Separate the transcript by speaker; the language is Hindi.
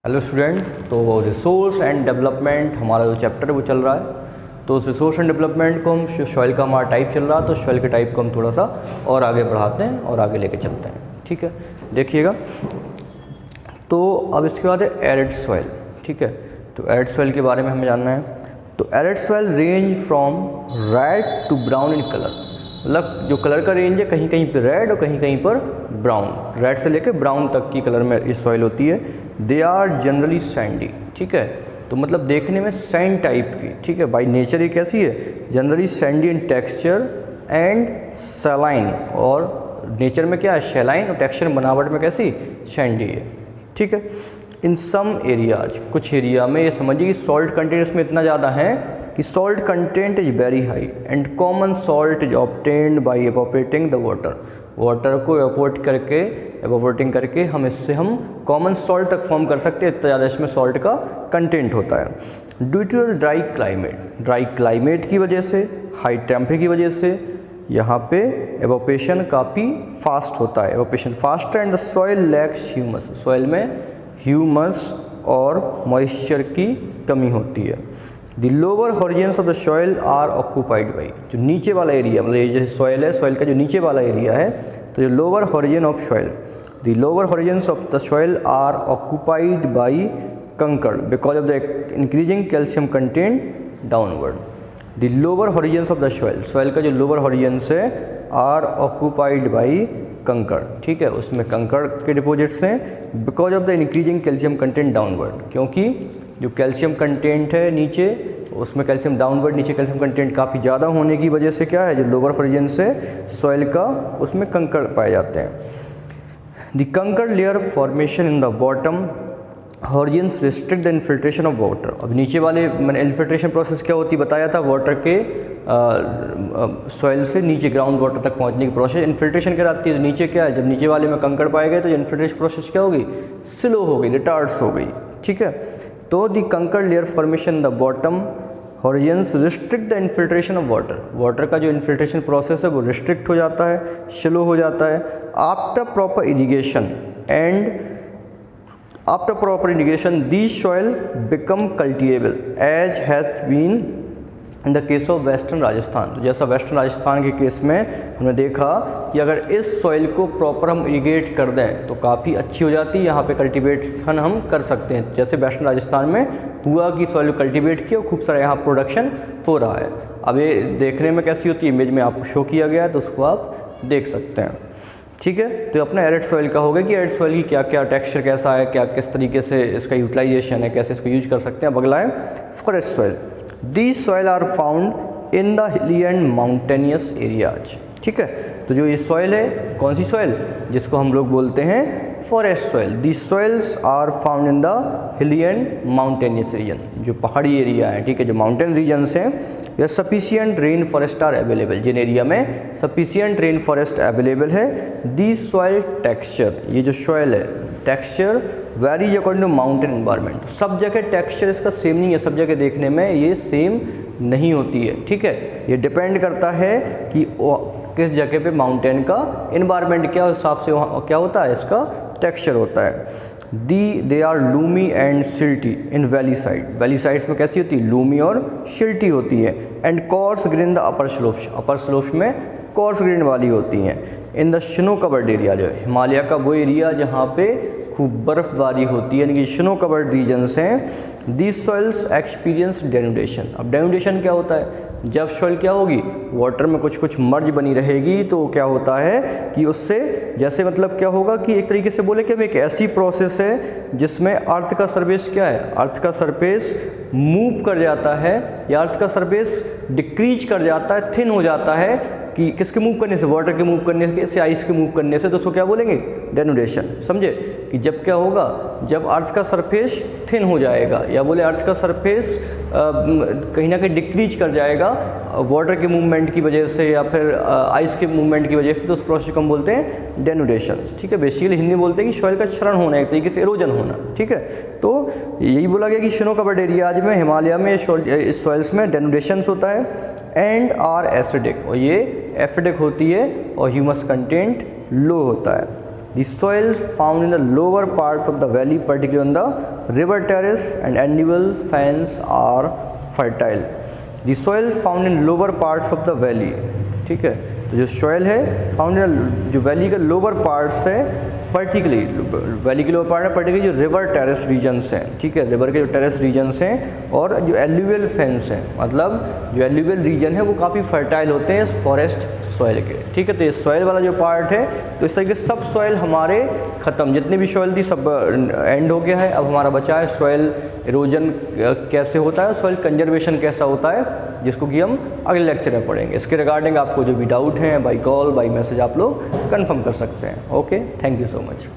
Speaker 1: हेलो स्टूडेंट्स, तो रिसोर्स एंड डेवलपमेंट हमारा जो चैप्टर है वो चल रहा है। तो उस रिसोर्स एंड डेवलपमेंट को हम सॉइल का हमारा टाइप चल रहा है, तो सॉइल के टाइप को हम थोड़ा सा और आगे बढ़ाते हैं और आगे लेके चलते हैं। ठीक है, देखिएगा। तो अब इसके बाद है एरिड सॉइल। ठीक है, तो एरिड सॉइल के बारे में हमें जानना है। तो arid soil range from red to brown in colour, मतलब जो कलर का रेंज है कहीं कहीं पर रेड और कहीं कहीं पर ब्राउन, रेड से लेकर ब्राउन तक की कलर में ये सॉइल होती है। They are generally sandy. ठीक है, तो मतलब देखने में सैंड टाइप की। ठीक है, बाई नेचर ये कैसी है, generally Sandy in texture and saline, और नेचर में क्या है शैलाइन, और टेक्सचर बनावट में कैसी सैंडी है। ठीक है, इन सम एरियाज, कुछ एरिया में ये समझिए कि सॉल्ट कंटेंट इसमें इतना ज़्यादा है कि salt content is very high and common salt is obtained by evaporating the water. Water को एवोपरेटिंग करके हम कॉमन सॉल्ट तक फॉर्म कर सकते हैं, इतना ज़्यादा इसमें सॉल्ट का कंटेंट होता है। ड्यू टू ड्राई क्लाइमेट की वजह से, हाई टेम्परेचर की वजह से यहाँ पे एवोपेशन काफ़ी फास्ट होता है, evaporation fast and the soil lacks humus, soil में ह्यूमस और मॉइस्चर की कमी होती है। The lower horizons of the soil are occupied by, जो नीचे वाला एरिया, मतलब ये जैसे सॉइल है, सॉइल का जो नीचे वाला एरिया है, तो जो lower horizon of soil, the lower horizons of the soil are occupied by kankar because of the increasing calcium content downward. The lower horizons of the soil, soil का जो लोअर हॉरिजन्स है आर ऑक्यूपाइड बाई कंकड़। ठीक है, उसमें कंकड़ के डिपॉजिट्स हैं because of the increasing calcium content downward, क्योंकि जो कैल्शियम कंटेंट है नीचे, उसमें कैल्शियम डाउनवर्ड, नीचे कैल्शियम कंटेंट काफ़ी ज़्यादा होने की वजह से क्या है, जो लोअर हॉरिजन से सॉइल का, उसमें कंकड़ पाए जाते हैं। द कंकड़ layer formation in the bottom horizons restrict the infiltration of water. अब नीचे वाले मैंने इन्फिल्ट्रेशन प्रोसेस क्या होती बताया था, वाटर के सॉइल से नीचे ग्राउंड वाटर तक पहुंचने की प्रोसेस इन्फिल्ट्रेशन कराती है। तो नीचे क्या है, जब नीचे वाले में कंकड़ पाए गए तो इन्फिल्ट्रेशन प्रोसेस क्या होगी, स्लो हो गई, रिटार्ड्स हो गई। ठीक है, तो द कंकड़ layer formation the bottom horizons restrict the infiltration of water, water का जो इन्फिल्ट्रेशन प्रोसेस है वो रिस्ट्रिक्ट हो जाता है, स्लो हो जाता है। After proper irrigation the soil become cultivable as hath been in the case of western Rajasthan. तो जैसा वेस्टर्न राजस्थान के केस में हमने देखा कि अगर इस सॉइल को प्रॉपर हम इरिगेट कर दें तो काफ़ी अच्छी हो जाती है, यहाँ पे कल्टीवेशन हम कर सकते हैं। जैसे वेस्टर्न राजस्थान में हुआ कि सॉइल को कल्टीवेट किया, खूब सारा यहाँ प्रोडक्शन हो रहा है। अब ये देखने में कैसी होती है, इमेज में आपको शो किया गया है, तो उसको आप देख सकते हैं। ठीक है, तो अपना एरिड सॉइल का होगा कि एरिड सॉइल की क्या क्या टेक्सचर कैसा है, क्या किस तरीके से इसका यूटिलाइजेशन है, कैसे इसको यूज कर सकते हैं। अब अगला है forest soil. These soil are found in the hilly and mountainous areas। ठीक है, तो जो ये सॉइल है, कौन सी सॉइल, जिसको हम लोग बोलते हैं forest soil. These soils are found in the hilly and mountainous region, जो पहाड़ी एरिया है। ठीक है, जो माउंटेन रीजन्स हैं, या sufficient rain forest are available, जिन एरिया में सफिशियंट रेन फॉरेस्ट अवेलेबल है। These soil texture, ये जो सॉइल है texture varies according to mountain environment. सब जगह टेक्सचर इसका सेम नहीं है, सब जगह देखने में ये सेम नहीं होती है। ठीक है, ये डिपेंड करता है कि किस जगह पे माउंटेन का एनवायरनमेंट क्या हिसाब से वहाँ क्या होता है, इसका टेक्सचर होता है। They are loamy and silty in valley side, valley sides में कैसी होती है, लूमी और सिल्टी होती है। And coarse grain the upper slopes में कोर्स ग्रेन वाली होती हैं। In the snow covered area, जो है हिमालय का वो एरिया जहाँ पे खूब बर्फबारी होती है, यानी कि स्नो कवर्ड रीजन्स हैं। These soils experience denudation. अब डेनुडेशन क्या होता है, जब सॉइल क्या होगी, वाटर में कुछ कुछ मर्ज बनी रहेगी, तो क्या होता है कि उससे जैसे मतलब क्या होगा कि एक तरीके से बोले कि हम एक ऐसी प्रोसेस है जिसमें अर्थ का सरफेस क्या है, अर्थ का सरफेस मूव कर जाता है, या अर्थ का सरफेस डिक्रीज कर जाता है, थिन हो जाता है, कि किसके मूव करने से, वाटर के मूव करने से, आइस के मूव करने से, तो उसको क्या बोलेंगे, डेनुडेशन। समझे कि जब क्या होगा, जब अर्थ का सरफेस थिन हो जाएगा, या बोले अर्थ का सरफेस कहीं ना कहीं डिक्रीज कर जाएगा वाटर के मूवमेंट की वजह से, या फिर आइस के मूवमेंट की वजह से, तो उस प्रोसेस को हम बोलते हैं डेनुडेशन। ठीक है, बेसिकली हिंदी में बोलते हैं कि सॉइल का क्षरण होना, एक तरीके से एरोजन होना। ठीक है, तो यही बोला गया कि स्नो कवर्ड एरियाज में, हिमालय में, इस सॉइल्स में डेनुडेशंस होता है। एंड आर एसिडिक, और ये एसिडिक होती है, और ह्यूमस कंटेंट लो होता है। The soil found in the lower part of the valley, particularly on the river terrace and annual fens, are fertile. The soil found in lower parts of the valley, ठीक है, तो जो सॉइल है फाउंड इन जो वैली का लोअर पार्ट्स है, पर्टिकुलरली वैली के लोअर पार्ट है, पर्टिकुलरली जो रिवर टेरेस रीजन्स हैं, ठीक है, रिवर के जो टेरेस रीजन्स हैं और जो एल्यूवियल फेंस हैं, मतलब जो एल्यूवियल रीजन है वो काफ़ी फर्टाइल होते हैं इस फॉरेस्ट सॉइल के, ठीक है। तो ये सॉइल वाला जो पार्ट है, तो इस तरीके से सब सॉइल हमारे ख़त्म, जितनी भी सॉइल थी सब एंड हो गया है। अब हमारा बचा है सॉइल इरोजन कैसे होता है, सॉइल कंजर्वेशन कैसा होता है, जिसको कि हम अगले लेक्चर में पढ़ेंगे। इसके रिगार्डिंग आपको जो भी डाउट हैं बाई कॉल बाई मैसेज आप लोग कंफर्म कर सकते हैं। Okay, thank you so much.